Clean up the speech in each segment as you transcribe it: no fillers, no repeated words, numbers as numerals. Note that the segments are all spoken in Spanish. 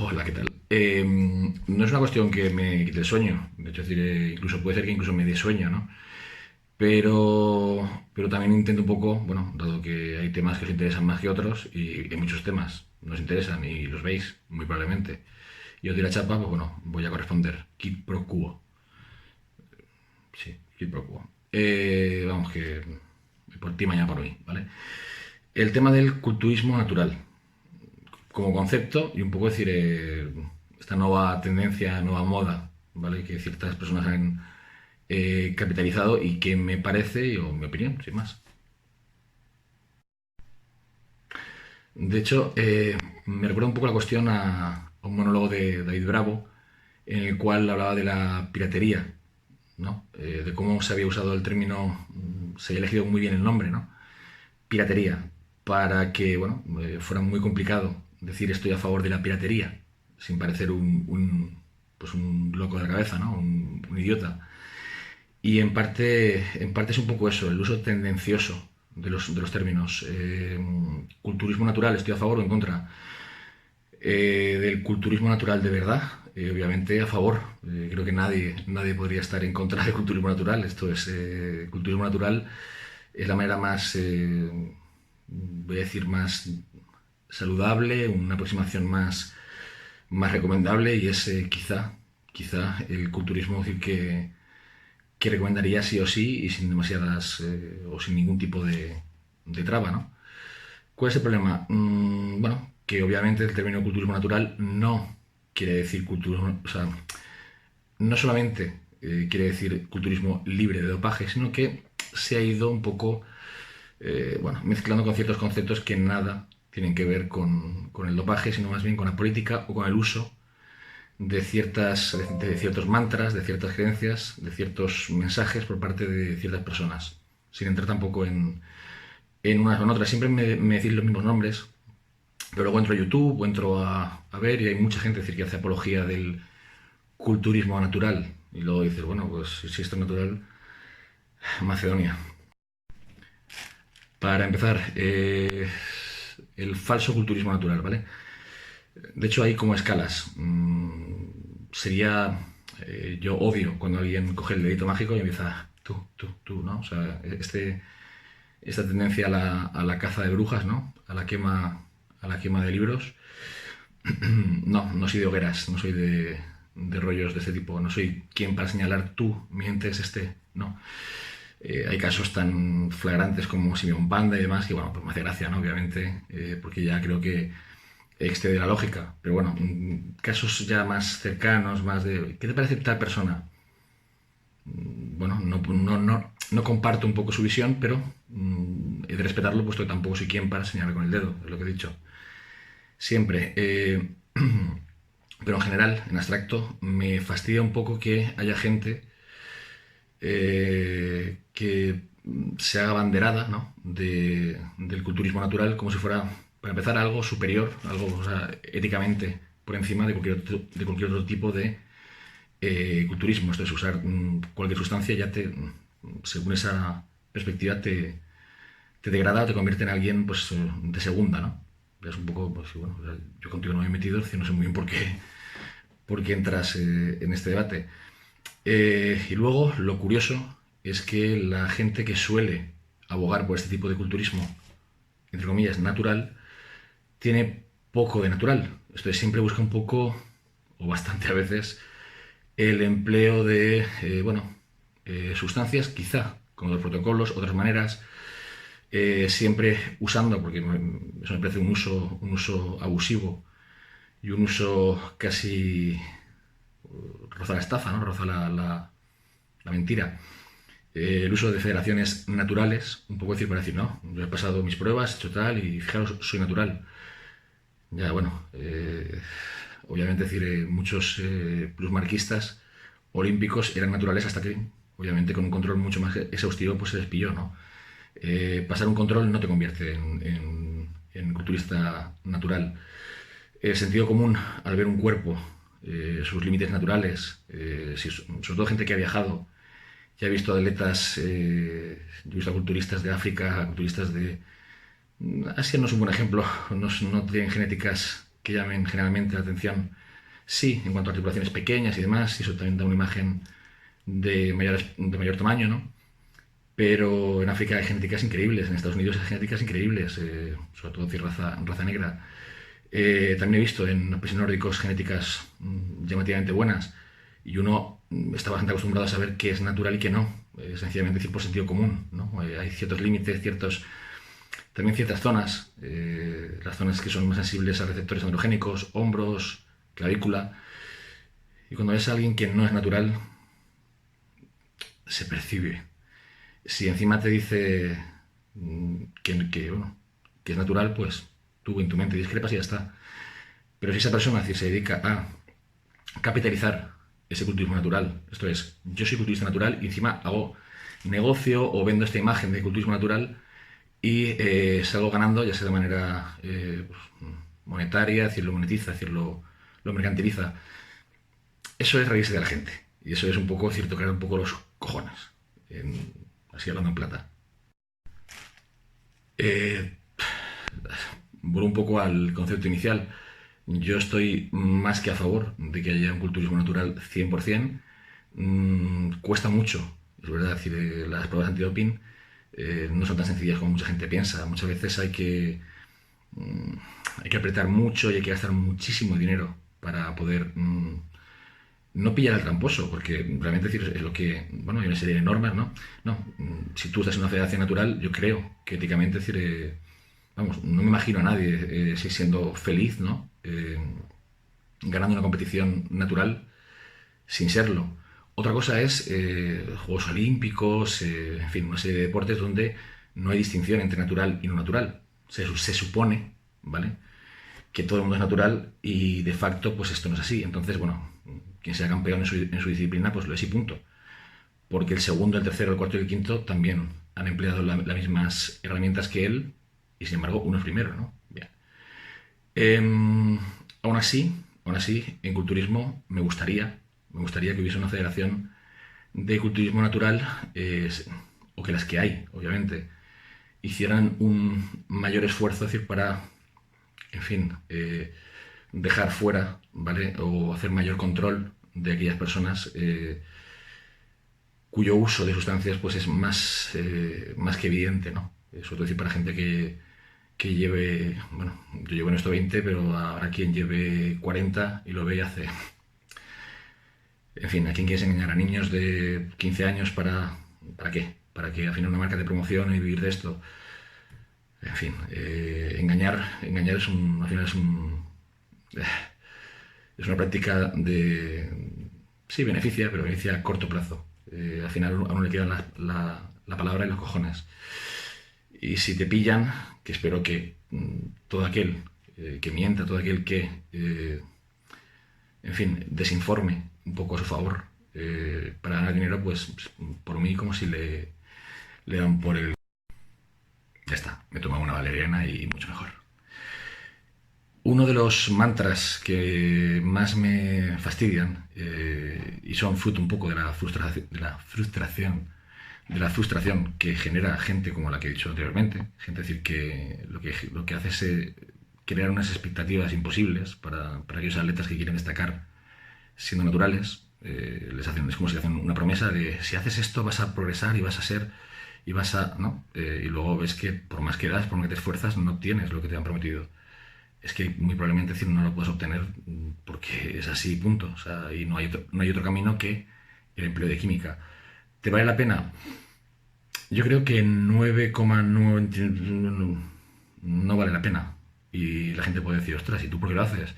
Hola, ¿qué tal? No es una cuestión que me quite el sueño, de hecho, es decir, incluso puede ser que incluso me dé sueño, ¿no? Pero también intento un poco, bueno, dado que hay temas que os interesan más que otros, y hay muchos temas nos interesan y los veis, muy probablemente. Y os doy la chapa, pues bueno, voy a corresponder. Quid pro quo. Sí, quid pro quo. Vamos, que por ti mañana por mí, ¿vale? El tema del culturismo natural como concepto y un poco decir esta nueva tendencia, nueva moda, ¿vale? Que ciertas personas han capitalizado y que me parece, o mi opinión, sin más. De hecho, me recuerda un poco la cuestión a un monólogo de David Bravo, en el cual hablaba de la piratería, ¿no? De cómo se había usado el término, se había elegido muy bien el nombre, ¿no? Piratería, para que, bueno, fuera muy complicado decir estoy a favor de la piratería, sin parecer pues un loco de la cabeza, ¿no? Un idiota. Y en parte es un poco eso, el uso tendencioso de los términos. Culturismo natural, estoy a favor o en contra. Del culturismo natural de verdad, obviamente a favor. Creo que nadie podría estar en contra del culturismo natural. Esto es, culturismo natural es la manera más, voy a decir, más saludable, una aproximación más recomendable y es quizá el culturismo decir, que recomendaría sí o sí y sin demasiadas o sin ningún tipo de traba, ¿no? ¿Cuál es el problema? Bueno, que obviamente el término culturismo natural no quiere decir culturismo, o sea, no solamente quiere decir culturismo libre de dopaje, sino que se ha ido un poco, bueno, mezclando con ciertos conceptos que nada tienen que ver con el dopaje, sino más bien con la política o con el uso de ciertos mantras, de ciertas creencias, de ciertos mensajes por parte de ciertas personas, sin entrar tampoco en unas o en otras. Siempre me decís los mismos nombres, pero luego entro a YouTube o entro a ver y hay mucha gente decir, que hace apología del culturismo natural. Y luego dices, bueno, pues si esto es natural, Macedonia. Para empezar, el falso culturismo natural, ¿vale? De hecho, hay como escalas. Sería. Yo odio cuando alguien coge el dedito mágico y empieza tú, ¿no? O sea, esta tendencia a la caza de brujas, ¿no? A la quema de libros. No soy de hogueras, no soy de rollos de este tipo. No soy quien para señalar tú mientes no. Hay casos tan flagrantes como Simeón Panda y demás que, bueno, pues me hace gracia, ¿no? Obviamente, porque ya creo que excede la lógica. Pero bueno, casos ya más cercanos, más de, ¿qué te parece tal persona? Bueno, no comparto un poco su visión, pero he de respetarlo, puesto que tampoco soy quien para señalar con el dedo, es lo que he dicho. Siempre. Pero en general, en abstracto, me fastidia un poco que haya gente que se haga banderada, ¿no? Del culturismo natural como si fuera, para empezar, algo superior, algo, o sea, éticamente por encima de cualquier otro tipo de culturismo. Esto es usar cualquier sustancia ya según esa perspectiva, te degrada o te convierte en alguien pues, de segunda, ¿no? Es un poco, pues bueno, o sea, yo contigo no me he metido, no sé muy bien por qué entras en este debate. Y luego, lo curioso es que la gente que suele abogar por este tipo de culturismo, entre comillas, natural, tiene poco de natural. Esto es, siempre busca un poco, o bastante a veces, el empleo de, bueno, sustancias, quizá con los protocolos, otras maneras, siempre usando, porque eso me parece un uso abusivo y un uso casi roza la estafa, ¿no? Roza la mentira. El uso de federaciones naturales, un poco decir para decir, no, yo he pasado mis pruebas, he hecho tal, y fijaros, soy natural. Ya, bueno, obviamente decir, muchos plusmarquistas olímpicos eran naturales hasta que, obviamente, con un control mucho más exhaustivo, pues se les pilló, ¿no? Pasar un control no te convierte en culturista natural. El sentido común al ver un cuerpo, sus límites naturales, sobre todo gente que ha viajado, que ha visto atletas, yo he visto a culturistas de África, a culturistas de Asia no es un buen ejemplo, no tienen genéticas que llamen generalmente la atención. Sí, en cuanto a articulaciones pequeñas y demás, y eso también da una imagen de mayor tamaño, ¿no? Pero en África hay genéticas increíbles, en Estados Unidos hay genéticas increíbles, sobre todo de raza negra. También he visto en los países nórdicos genéticas llamativamente buenas y uno está bastante acostumbrado a saber qué es natural y qué no, sencillamente decir por sentido común, ¿no? Hay ciertos límites, también ciertas zonas, las zonas que son más sensibles a receptores androgénicos, hombros, clavícula, y cuando ves a alguien que no es natural, se percibe. Si encima te dice bueno, que es natural, pues tú en tu mente discrepas y ya está. Pero si esa persona se dedica a capitalizar ese culturismo natural, esto es, yo soy culturista natural y encima hago negocio o vendo esta imagen de culturismo natural y salgo ganando, ya sea de manera monetaria, es decir, lo monetiza, es decir, lo mercantiliza. Eso es reírse de la gente. Y eso es un poco, cierto, crear un poco los cojones. Así hablando en plata. Eh, Vuelvo un poco al concepto inicial. Yo estoy más que a favor de que haya un culturismo natural 100%. Cuesta mucho, es verdad, es decir, las pruebas antidoping no son tan sencillas como mucha gente piensa. Muchas veces hay que apretar mucho y hay que gastar muchísimo dinero para poder no pillar al tramposo, porque realmente decir, es lo que, bueno, hay una serie de normas, ¿no? No, si tú estás en una federación natural, yo creo que éticamente, es decir, vamos, no me imagino a nadie siendo feliz, ¿no? Ganando una competición natural sin serlo. Otra cosa es Juegos Olímpicos, en fin, una serie de deportes donde no hay distinción entre natural y no natural. Se supone, ¿vale? Que todo el mundo es natural y de facto pues esto no es así. Entonces, bueno, quien sea campeón en su disciplina pues lo es y punto. Porque el segundo, el tercero, el cuarto y el quinto también han empleado las mismas herramientas que él y sin embargo uno es primero, ¿no? Bien. Aún así, en culturismo me gustaría que hubiese una federación de culturismo natural, o que las que hay, obviamente, hicieran un mayor esfuerzo, es decir, para, en fin, dejar fuera, ¿vale? O hacer mayor control de aquellas personas cuyo uso de sustancias pues es más que evidente, ¿no? Sobre todo decir para gente que lleve, bueno, yo llevo en esto 20, pero habrá quien lleve 40 y lo ve y hace. En fin, ¿a quién quieres engañar? ¿A niños de 15 años para qué? ¿Para que al final una marca de promoción y vivir de esto? En fin, engañar al final es una práctica sí, pero beneficia a corto plazo. Al final a uno le queda la palabra y los cojones. Y si te pillan, que espero que todo aquel que mienta, todo aquel que, en fin, desinforme un poco a su favor para ganar dinero, pues por mí como si le dan por el... Ya está, me tomo una valeriana y mucho mejor. Uno de los mantras que más me fastidian y son fruto un poco de la frustración que genera gente como la que he dicho anteriormente, gente decir que lo que hace es crear unas expectativas imposibles para aquellos atletas que quieren destacar siendo naturales. Es como si hacen una promesa de si haces esto vas a progresar y vas a ser y vas a, ¿no? Y luego ves que por más que das, por más que te esfuerzas, no obtienes lo que te han prometido. Es que muy probablemente decir no lo puedes obtener porque es así, punto. O sea, y no hay otro camino que el empleo de química. ¿Te vale la pena? Yo creo que 9,9 no vale la pena. Y la gente puede decir, ostras, ¿y tú por qué lo haces?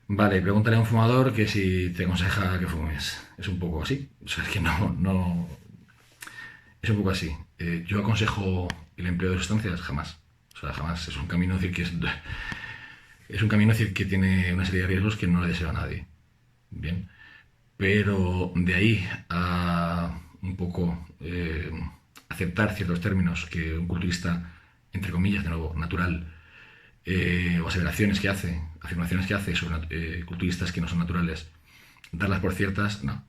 Vale, pregúntale a un fumador que si te aconseja que fumes. Es un poco así. O sea, es que no. Es un poco así. Yo aconsejo el empleo de sustancias, jamás. O sea, jamás. Es un camino decir es un camino decir que tiene una serie de riesgos que no le deseo a nadie. Bien. Pero de ahí a un poco aceptar ciertos términos que un culturista, entre comillas, de nuevo, natural, o aseveraciones que hace, afirmaciones que hace sobre culturistas que no son naturales, darlas por ciertas, no.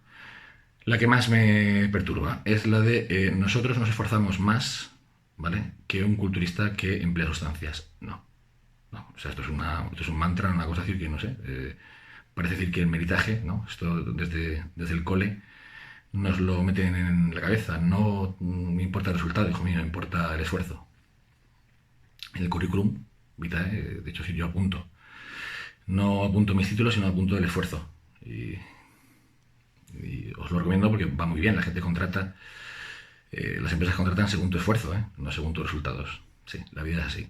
La que más me perturba es la de nosotros nos esforzamos más, ¿vale?, que un culturista que emplea sustancias. No, No, o sea, esto es un mantra, una cosa así que no sé. Parece decir que el meritaje, ¿no? Esto desde el cole nos lo meten en la cabeza. No me importa el resultado, hijo mío, me importa el esfuerzo. En el currículum vitae, de hecho, sí, yo apunto. No apunto mis títulos, sino apunto el esfuerzo. Y os lo recomiendo porque va muy bien. La gente contrata, las empresas contratan según tu esfuerzo, no según tus resultados. Sí, la vida es así.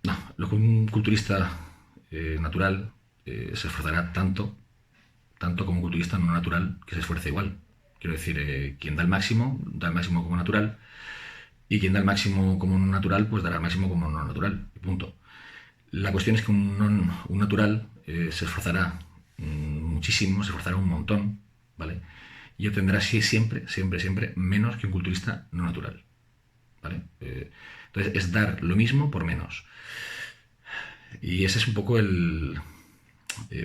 No, lo que un culturista natural se esforzará tanto como un culturista no natural que se esfuerce igual. Quiero decir, quien da el máximo como natural, y quien da el máximo como no natural, pues dará el máximo como no natural. Y punto. La cuestión es que un natural se esforzará muchísimo, se esforzará un montón, ¿vale? Y obtendrá siempre menos que un culturista no natural, ¿vale? Entonces es dar lo mismo por menos. Y ese es un poco el...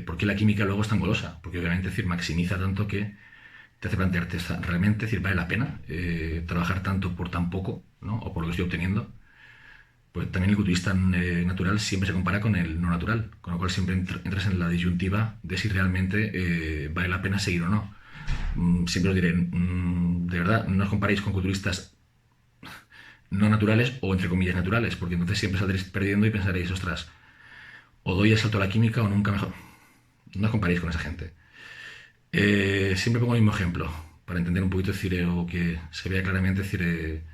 ¿por qué la química luego es tan golosa? Porque obviamente, decir, maximiza tanto que te hace plantearte, ¿realmente, decir, vale la pena trabajar tanto por tan poco, ¿no? O por lo que estoy obteniendo? Pues también el culturista natural siempre se compara con el no natural, con lo cual siempre entras en la disyuntiva de si realmente vale la pena seguir o no. Siempre os diré, de verdad, no os comparéis con culturistas no naturales o entre comillas naturales, porque entonces siempre saldréis perdiendo y pensaréis, ostras, o doy el salto a la química o nunca mejor. No os comparéis con esa gente. Siempre pongo el mismo ejemplo, para entender un poquito, decir, o que se vea claramente, decir,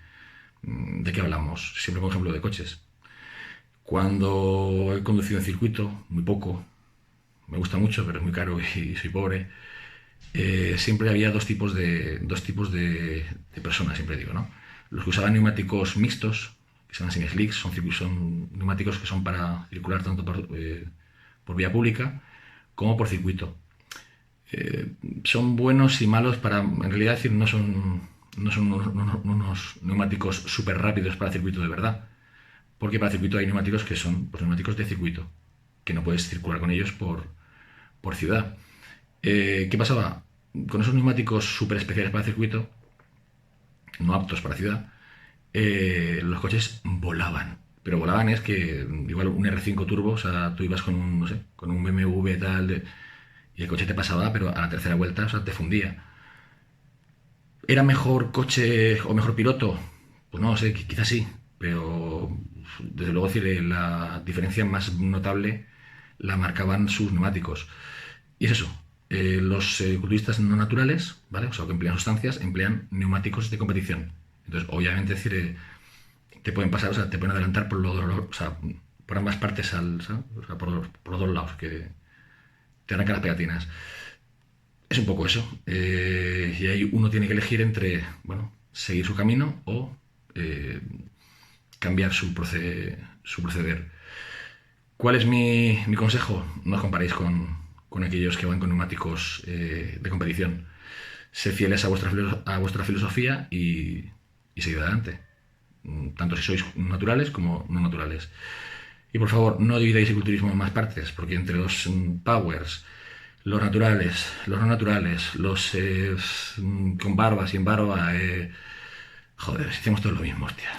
de qué hablamos. Siempre pongo ejemplo de coches. Cuando he conducido en circuito, muy poco, me gusta mucho, pero es muy caro y soy pobre, siempre había dos tipos de personas, siempre digo, ¿no? Los que usaban neumáticos mixtos, que se llaman semi-slicks, son neumáticos que son para circular tanto por vía pública como por circuito. Son buenos y malos para, en realidad, decir, no son unos neumáticos súper rápidos para circuito de verdad, porque para circuito hay neumáticos que son pues, neumáticos de circuito, que no puedes circular con ellos por ciudad. ¿Qué pasaba? Con esos neumáticos súper especiales para circuito, no aptos para ciudad, los coches volaban. Pero volaban es que igual un R5 turbo, o sea, tú ibas con un, no sé, con un BMW tal, y el coche te pasaba, pero a la tercera vuelta, o sea, te fundía. ¿Era mejor coche o mejor piloto? Pues no sé, quizás sí, pero desde luego decir, la diferencia más notable la marcaban sus neumáticos. Y es eso, los culturistas no naturales, ¿vale? O sea, que emplean sustancias, emplean neumáticos de competición. Entonces, obviamente, decir, te pueden pasar, o sea, te pueden adelantar o sea, por ambas partes, ¿sabes? O sea, por los dos lados, que te arrancan las pegatinas. Es un poco eso. Y ahí uno tiene que elegir entre, bueno, seguir su camino o cambiar su proceder. ¿Cuál es mi consejo? No os comparéis con aquellos que van con neumáticos de competición. Sed fieles a vuestra filosofía y seguid adelante. Tanto si sois naturales como no naturales. Y por favor, no dividáis el culturismo en más partes, porque entre los powers, los naturales, los no naturales, los con barba, sin barba, joder, si hacemos todo lo mismo, hostia.